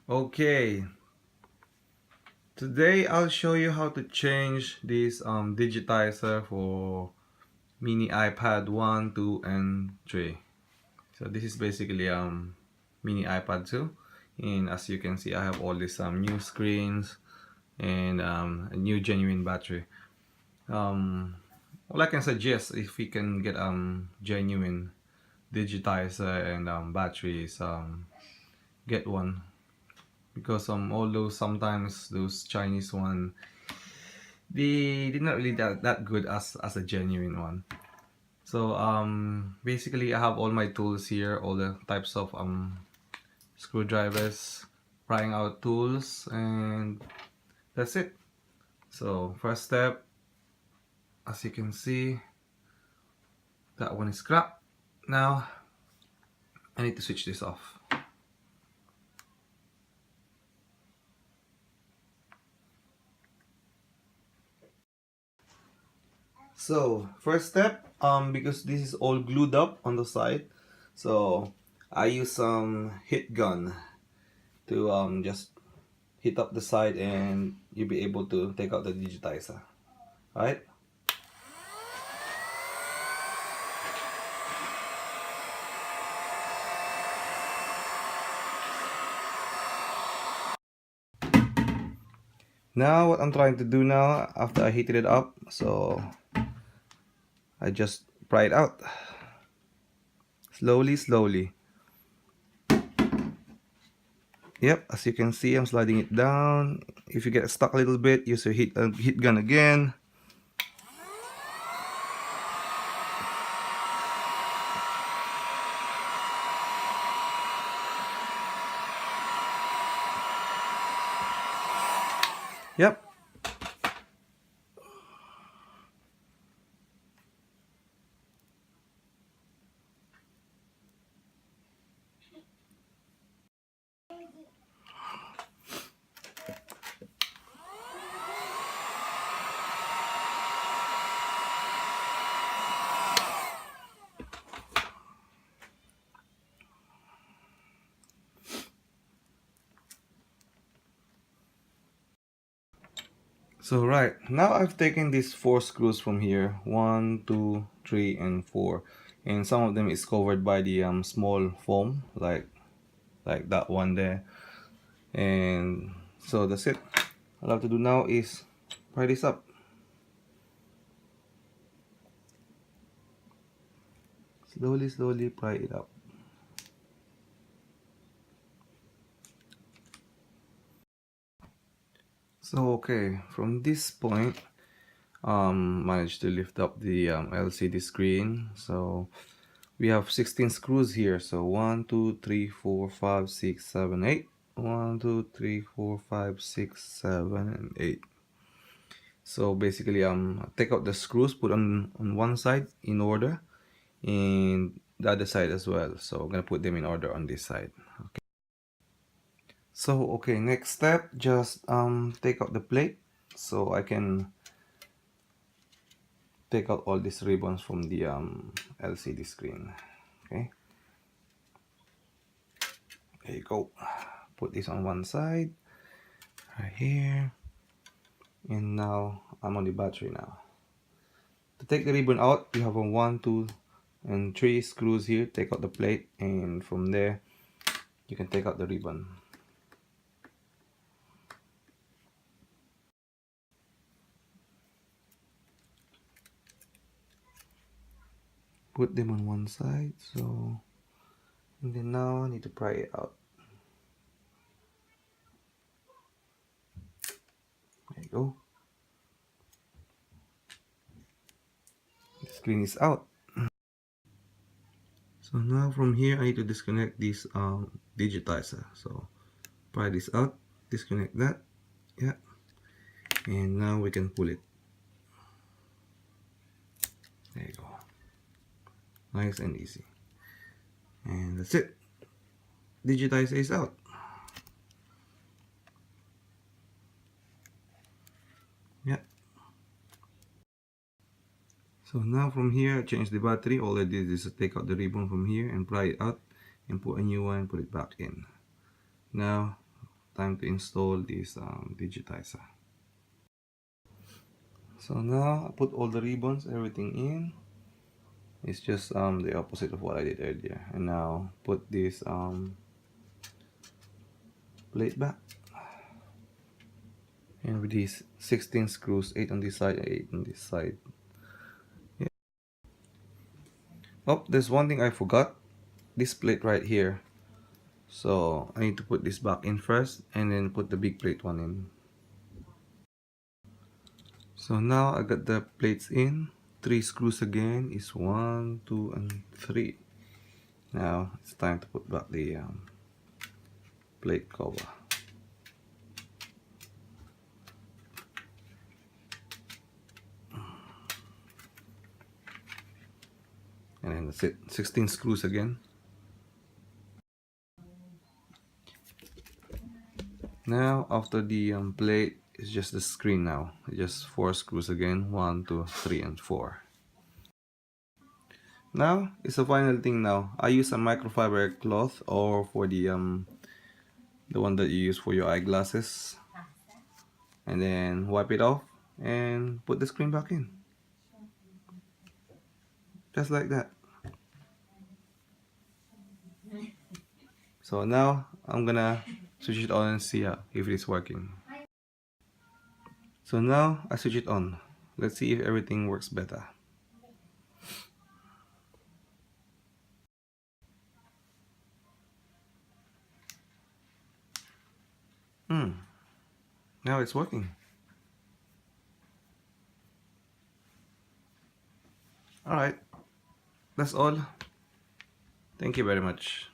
Okay, today I'll show you how to change this digitizer for mini iPad 1, 2, and 3. So this is basically mini iPad 2, and as you can see I have all these new screens and a new genuine battery. All I can suggest if we can get genuine digitizer and batteries, get one, because although sometimes those Chinese one, they're not really that good as a genuine one. So basically I have all my tools here, all the types of screwdrivers, prying out tools, and that's it. So first step, as you can see, that one is scrap. Now I need to switch this off. So first step, because this is all glued up on the side, so I use some heat gun to just heat up the side, and you'll be able to take out the digitizer. Alright? Now what I'm trying to do now, after I heated it up, so I just pry it out. Slowly. Yep, as you can see, I'm sliding it down. If you get stuck a little bit, use your heat gun again. Yep. So right, now I've taken these 4 screws from here, 1, 2, 3, and 4, and some of them is covered by the small foam, like that one there. And so that's it. All I have to do now is pry this up. Slowly pry it up. So okay, from this point, managed to lift up the LCD screen. So we have 16 screws here. So 1, 2, 3, 4, 5, 6, 7, 8. 1, 2, 3, 4, 5, 6, 7, and 8. So basically, take out the screws, put on one side in order, and the other side as well. So I'm gonna put them in order on this side. Okay. So okay, next step, just take out the plate so I can take out all these ribbons from the LCD screen. Okay, there you go. Put this on one side right here, and now I'm on the battery now. To take the ribbon out, you have a 1, 2, and 3 screws here. Take out the plate, and from there you can take out the ribbon. Put them on one side, so, and then now I need to pry it out. There you go. The screen is out. So now from here I need to disconnect this digitizer. So pry this out, disconnect that, yeah, and now we can pull it. There you go. Nice and easy. And that's it. Digitizer is out. Yeah. So now from here, I change the battery. All I did is take out the ribbon from here and pry it out and put a new one, put it back in. Now time to install this digitizer. So now I put all the ribbons, everything in. It's just the opposite of what I did earlier. And now put this plate back. And with these 16 screws, 8 on this side, 8 on this side. Yeah. Oh, there's one thing I forgot. This plate right here. So I need to put this back in first and then put the big plate one in. So now I got the plates in. 3 screws again is 1, 2, and 3. Now it's time to put back the plate cover. And then that's it. 16 screws again. Now after the plate, it's just the screen now. Just 4 screws again. 1, 2, 3, and 4. Now it's the final thing now. I use a microfiber cloth or for the one that you use for your eyeglasses. And then wipe it off and put the screen back in. Just like that. So now I'm gonna switch it on and see if it is working. So now I switch it on. Let's see if everything works better. Now it's working. Alright, that's all. Thank you very much.